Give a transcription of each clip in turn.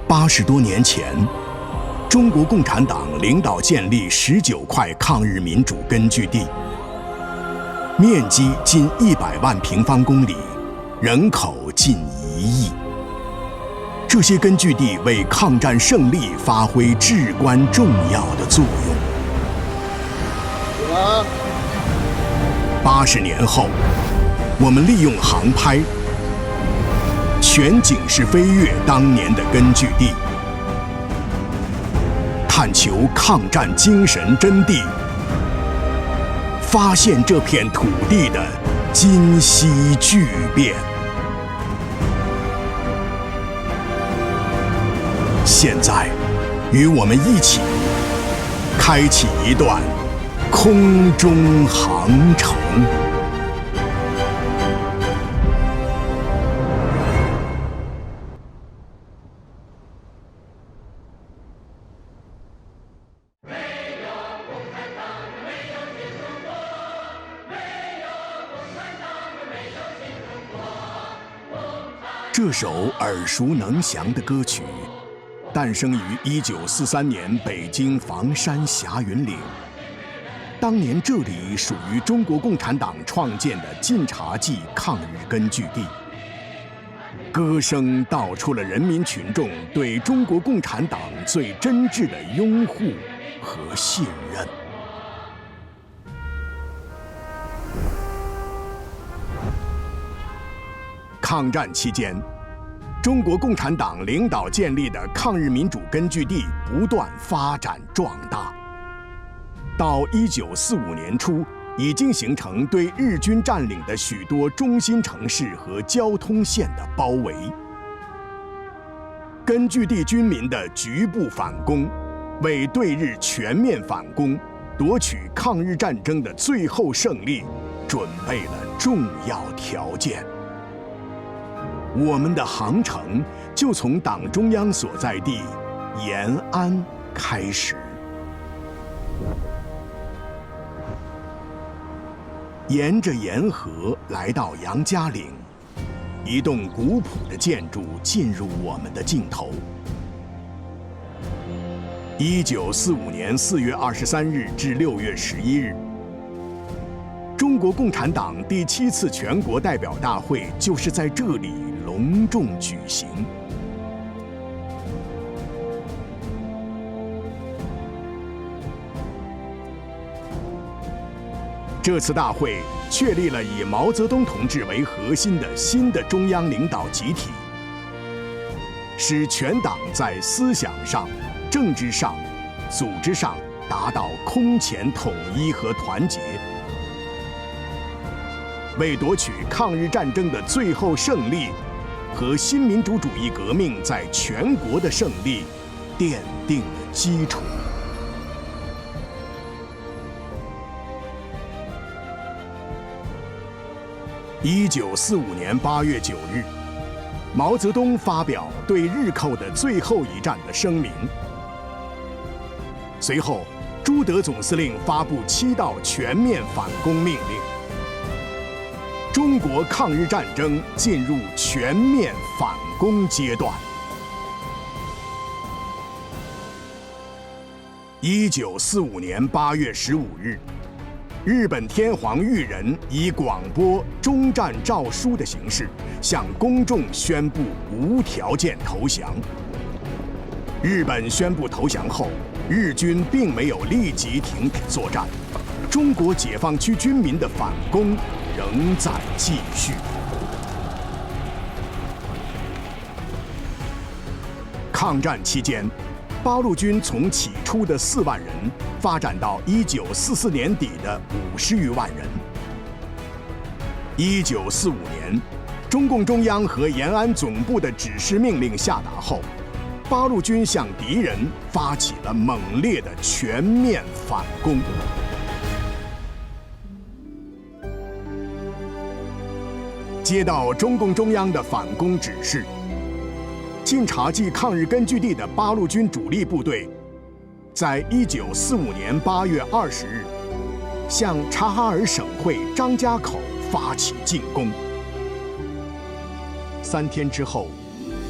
80多年前，中国共产党领导建立19块抗日民主根据地，面积近100万平方公里，人口近1亿。这些根据地为抗战胜利发挥至关重要的作用。80年后，我们利用航拍全景式飞越当年的根据地，探求抗战精神真谛，发现这片土地的今昔巨变。现在，与我们一起开启一段空中航程。这首耳熟能详的歌曲，诞生于1943年北京房山霞云岭。当年这里属于中国共产党创建的晋察冀抗日根据地。歌声道出了人民群众对中国共产党最真挚的拥护和信任。抗战期间，中国共产党领导建立的抗日民主根据地不断发展壮大。到1945年初，已经形成对日军占领的许多中心城市和交通线的包围。根据地军民的局部反攻，为对日全面反攻、夺取抗日战争的最后胜利准备了重要条件。我们的航程就从党中央所在地延安开始。沿着沿河来到杨家岭，一栋古朴的建筑进入我们的镜头。1945年4月23日至6月11日，中国共产党第7次全国代表大会就是在这里隆重举行。这次大会确立了以毛泽东同志为核心的新的中央领导集体，使全党在思想上、政治上、组织上达到空前统一和团结，为夺取抗日战争的最后胜利和新民主主义革命在全国的胜利奠定了基础。1945年8月9日，毛泽东发表对日寇的最后一战的声明。随后，朱德总司令发布7道全面反攻命令。中国抗日战争进入全面反攻阶段。1945年8月15日，日本天皇裕仁以广播终战诏书的形式向公众宣布无条件投降。日本宣布投降后，日军并没有立即停止作战，中国解放区军民的反攻仍在继续。抗战期间，八路军从起初的4万人发展到1944年底的50余万人。1945年，中共中央和延安总部的指示命令下达后，八路军向敌人发起了猛烈的全面反攻。接到中共中央的反攻指示，晋察冀抗日根据地的八路军主力部队，在1945年8月20日，向察哈尔省会张家口发起进攻。3天之后，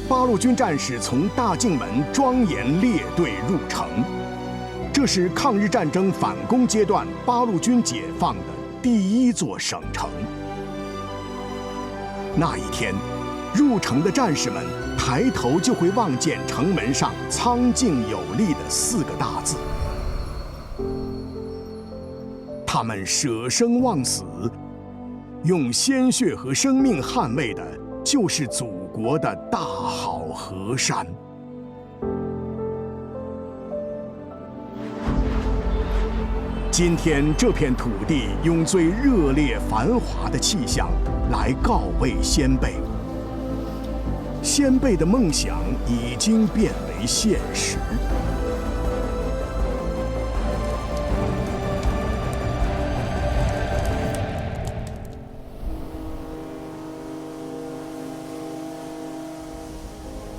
八路军战士从大境门庄严列队入城，这是抗日战争反攻阶段八路军解放的第一座省城。那一天，入城的战士们抬头就会望见城门上苍劲有力的4个大字。他们舍生忘死，用鲜血和生命捍卫的就是祖国的大好河山。今天这片土地用最热烈繁华的气象来告慰先辈，先辈的梦想已经变为现实。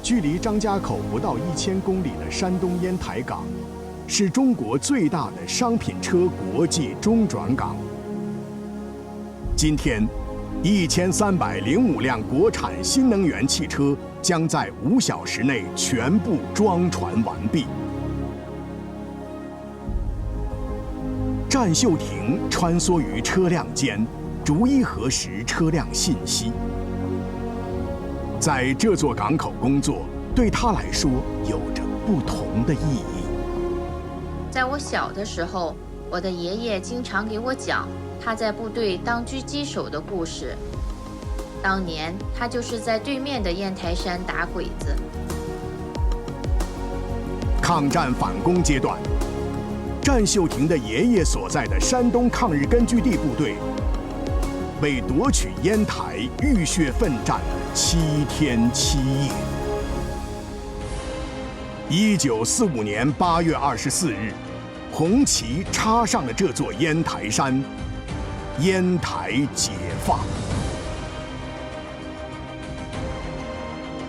距离张家口不到1000公里的山东烟台港，是中国最大的商品车国际中转港。今天，1305辆国产新能源汽车将在5小时内全部装船完毕。战秀亭穿梭于车辆间，逐一核实车辆信息。在这座港口工作，对他来说有着不同的意义。在我小的时候，我的爷爷经常给我讲他在部队当狙击手的故事。当年他就是在对面的烟台山打鬼子。抗战反攻阶段，战秀亭的爷爷所在的山东抗日根据地部队，为夺取烟台浴血奋战了7天7夜。1945年8月24日，红旗插上了这座烟台山，烟台解放。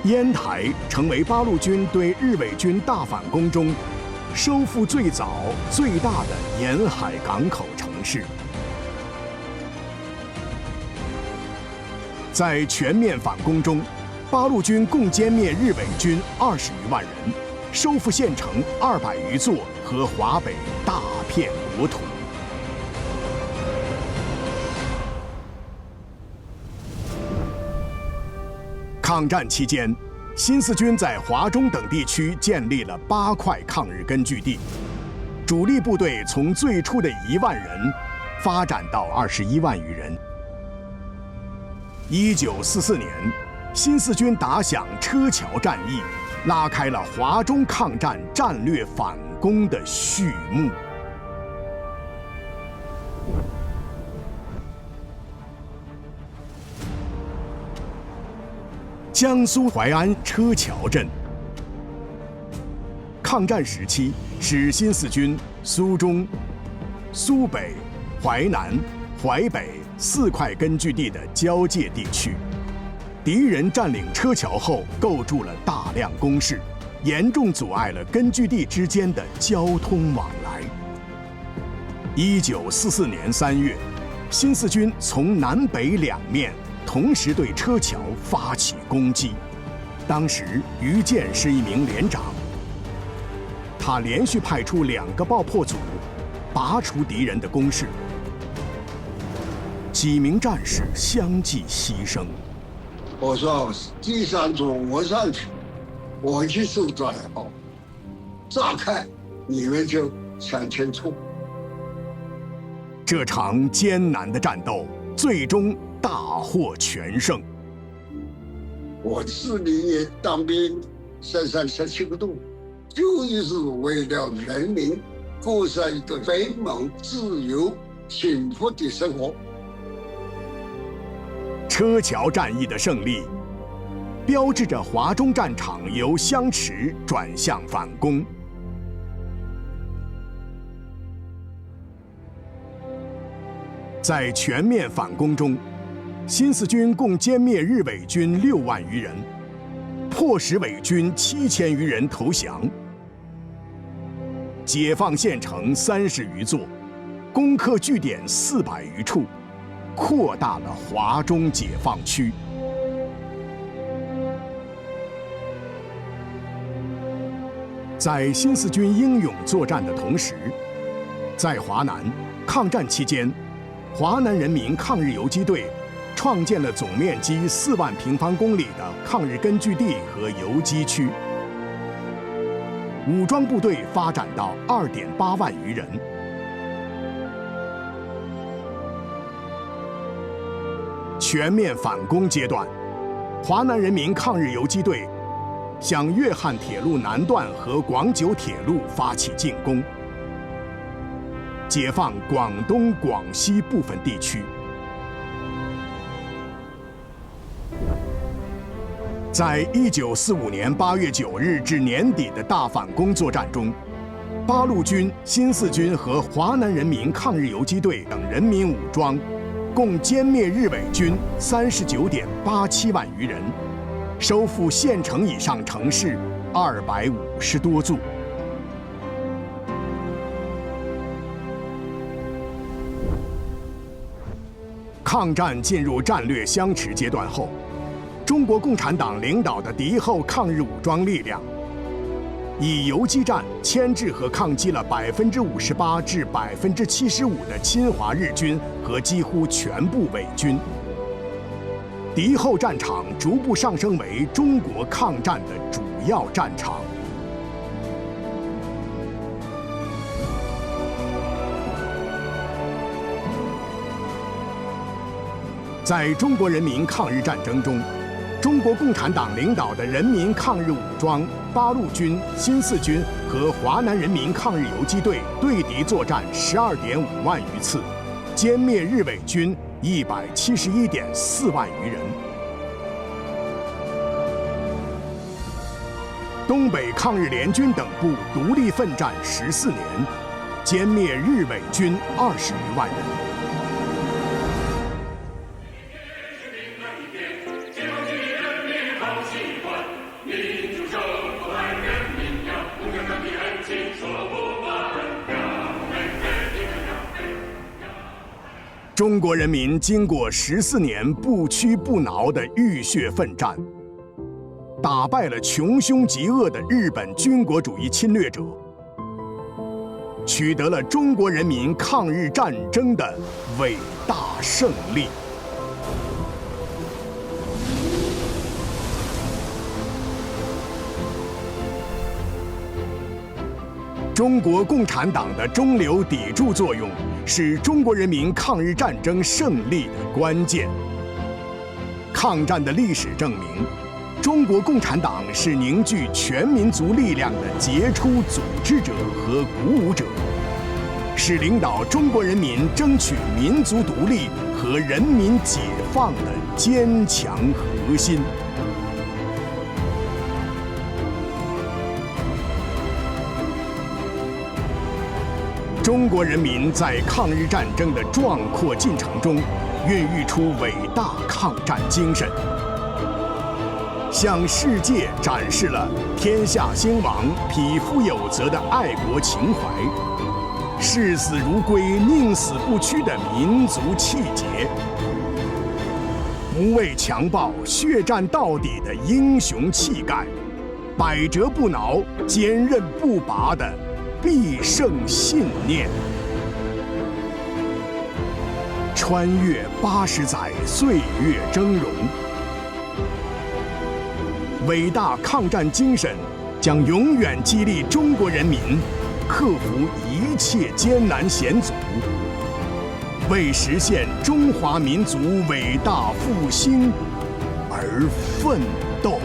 烟台成为八路军对日伪军大反攻中收复最早、最大的沿海港口城市。在全面反攻中，八路军共歼灭日伪军20余万人，收复县城200余座和华北大片国土。抗战期间，新四军在华中等地区建立了8块抗日根据地，主力部队从最初的1万人发展到21万余人。1944年，新四军打响车桥战役，拉开了华中抗战战略反攻的序幕。江苏淮安车桥镇，抗战时期是新四军苏中、苏北、淮南、淮北4块根据地的交界地区。敌人占领车桥后，构筑了大量工事，严重阻碍了根据地之间的交通往来。1944年3月，新四军从南北两面同时对车桥发起攻击。当时于健是一名连长，他连续派出2个爆破组，拔除敌人的攻势。几名战士相继牺牲。我说第3组我上去，我去守转好，炸开，你们就向前冲。这场艰难的战斗最终大获全胜。我40年当兵，身上17个洞，就是为了人民过上一个美满、自由、幸福的生活。车桥战役的胜利，标志着华中战场由相持转向反攻。在全面反攻中，新四军共歼灭日伪军6万余人，迫使伪军7000余人投降，解放县城30余座，攻克据点400余处，扩大了华中解放区。在新四军英勇作战的同时，在华南抗战期间，华南人民抗日游击队创建了总面积4万平方公里的抗日根据地和游击区，武装部队发展到2.8万余人。全面反攻阶段，华南人民抗日游击队向粤汉铁路南段和广九铁路发起进攻，解放广东、广西部分地区。在1945年8月9日至年底的大反攻作战中，八路军、新四军和华南人民抗日游击队等人民武装共歼灭日伪军39.87万余人，收复县城以上城市250多座。抗战进入战略相持阶段后，中国共产党领导的敌后抗日武装力量以游击战牵制和抗击了58%至75%的侵华日军和几乎全部伪军，敌后战场逐步上升为中国抗战的主要战场。在中国人民抗日战争中，中国共产党领导的人民抗日武装、八路军、新四军和华南人民抗日游击队对敌作战12.5万余次，歼灭日伪军171.4万余人。东北抗日联军等部独立奋战14年，歼灭日伪军20余万人。中国人民经过14年不屈不挠的浴血奋战，打败了穷凶极恶的日本军国主义侵略者，取得了中国人民抗日战争的伟大胜利。中国共产党的中流砥柱作用是中国人民抗日战争胜利的关键。抗战的历史证明，中国共产党是凝聚全民族力量的杰出组织者和鼓舞者，是领导中国人民争取民族独立和人民解放的坚强核心。中国人民在抗日战争的壮阔进程中，孕育出伟大抗战精神，向世界展示了天下兴亡、匹夫有责的爱国情怀，视死如归、宁死不屈的民族气节，不畏强暴、血战到底的英雄气概，百折不挠、坚韧不拔的必胜信念。穿越80载岁月峥嵘，伟大抗战精神将永远激励中国人民克服一切艰难险阻，为实现中华民族伟大复兴而奋斗。